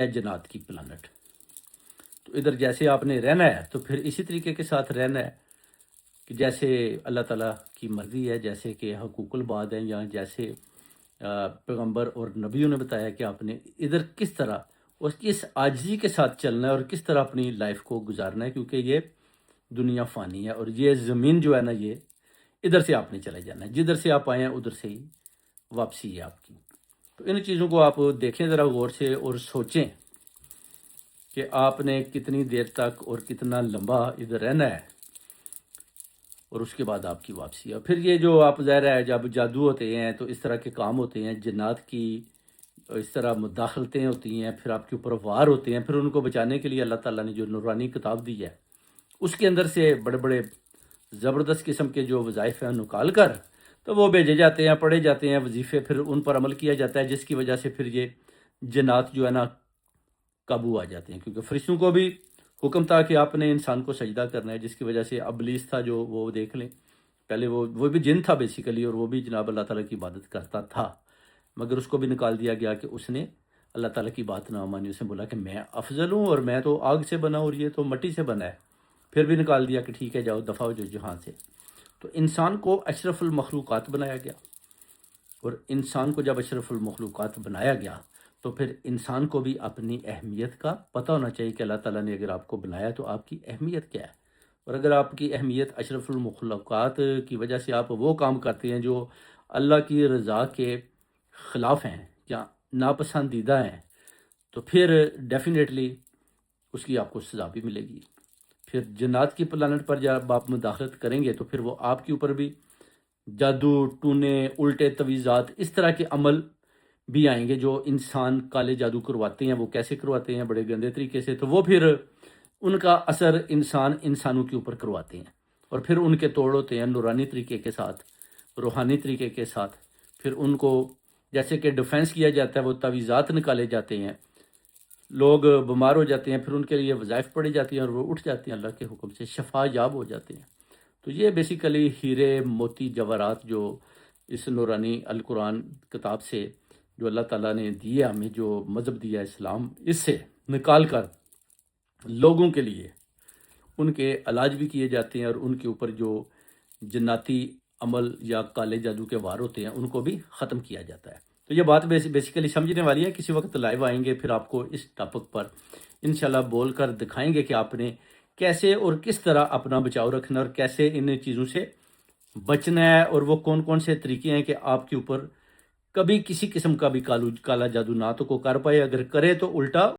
ہے جنات کی پلانٹ. تو ادھر جیسے آپ نے رہنا ہے تو پھر اسی طریقے کے ساتھ رہنا ہے کہ جیسے اللہ تعالیٰ کی مرضی ہے، جیسے کہ حقوق الباد ہیں، یا جیسے پیغمبر اور نبیوں نے بتایا کہ آپ نے ادھر کس طرح اور کس عاجزی کے ساتھ چلنا ہے اور کس طرح اپنی لائف کو گزارنا ہے، کیونکہ یہ دنیا فانی ہے اور یہ زمین جو ہے نا، یہ ادھر سے آپ نے چلے جانا ہے، جدھر سے آپ آئے ہیں ادھر سے ہی واپسی ہے آپ کی. تو ان چیزوں کو آپ دیکھیں ذرا غور سے اور سوچیں کہ آپ نے کتنی دیر تک اور کتنا لمبا ادھر رہنا ہے اور اس کے بعد آپ کی واپسی ہے. پھر یہ جو آپ ظاہر ہے جب جادو ہوتے ہیں تو اس طرح کے کام ہوتے ہیں، جنات کی اس طرح مداخلتیں ہوتی ہیں، پھر آپ کے اوپر وار ہوتے ہیں، پھر ان کو بچانے کے لیے اللہ تعالیٰ نے جو نورانی کتاب دی ہے اس کے اندر سے بڑے بڑے زبردست قسم کے جو وظائف ہیں نکال کر تو وہ بھیجے جاتے ہیں، پڑھے جاتے ہیں وظیفے، پھر ان پر عمل کیا جاتا ہے، جس کی وجہ سے پھر یہ جنات جو ہے نا قابو آ جاتے ہیں. کیونکہ فرشتوں کو بھی حکم تھا کہ آپ نے انسان کو سجدہ کرنا ہے، جس کی وجہ سے ابلیس تھا جو، وہ دیکھ لیں پہلے وہ بھی جن تھا بیسیکلی، اور وہ بھی جناب اللہ تعالیٰ کی عبادت کرتا تھا، مگر اس کو بھی نکال دیا گیا کہ اس نے اللہ تعالیٰ کی بات نہ مانی. اس نے بولا کہ میں افضل ہوں اور میں تو آگ سے بنا اور یہ تو مٹی سے بنا ہے، پھر بھی نکال دیا کہ ٹھیک ہے جاؤ دفع ہو جو جہاں سے. تو انسان کو اشرف المخلوقات بنایا گیا، اور انسان کو جب اشرف المخلوقات بنایا گیا تو پھر انسان کو بھی اپنی اہمیت کا پتہ ہونا چاہیے کہ اللہ تعالیٰ نے اگر آپ کو بنایا تو آپ کی اہمیت کیا ہے. اور اگر آپ کی اہمیت اشرف المخلوقات کی وجہ سے آپ وہ کام کرتے ہیں جو اللہ کی رضا کے خلاف ہیں یا ناپسندیدہ ہیں، تو پھر ڈیفینیٹلی اس کی آپ کو سزا بھی ملے گی. پھر جنات کی پلانٹ پر جب آپ مداخلت کریں گے تو پھر وہ آپ کے اوپر بھی جادو ٹونے الٹے تویزات اس طرح کے عمل بھی آئیں گے جو انسان کالے جادو کرواتے ہیں. وہ کیسے کرواتے ہیں؟ بڑے گندے طریقے سے. تو وہ پھر ان کا اثر انسانوں کے اوپر کرواتے ہیں، اور پھر ان کے توڑ ہوتے ہیں نورانی طریقے کے ساتھ، روحانی طریقے کے ساتھ. پھر ان کو جیسے کہ ڈیفینس کیا جاتا ہے، وہ تویزات نکالے جاتے ہیں، لوگ بیمار ہو جاتے ہیں، پھر ان کے لیے وظائف پڑھی جاتی ہیں اور وہ اٹھ جاتے ہیں اللہ کے حکم سے، شفا یاب ہو جاتے ہیں. تو یہ بیسیکلی ہیرے موتی جواہرات جو اس نورانی القرآن کتاب سے جو اللہ تعالیٰ نے دیا ہمیں، جو مذہب دیا اسلام، اس سے نکال کر لوگوں کے لیے ان کے علاج بھی کیے جاتے ہیں، اور ان کے اوپر جو جناتی عمل یا کالے جادو کے وار ہوتے ہیں ان کو بھی ختم کیا جاتا ہے. تو یہ بات بیسیکلی سمجھنے والی ہے. کسی وقت لائیو آئیں گے، پھر آپ کو اس ٹاپک پر انشاءاللہ بول کر دکھائیں گے کہ آپ نے کیسے اور کس طرح اپنا بچاؤ رکھنا، اور کیسے ان چیزوں سے بچنا ہے، اور وہ کون کون سے طریقے ہیں کہ آپ کے اوپر کبھی کسی قسم کا بھی کالا جادو نہ تو کو کر پائے، اگر کرے تو الٹا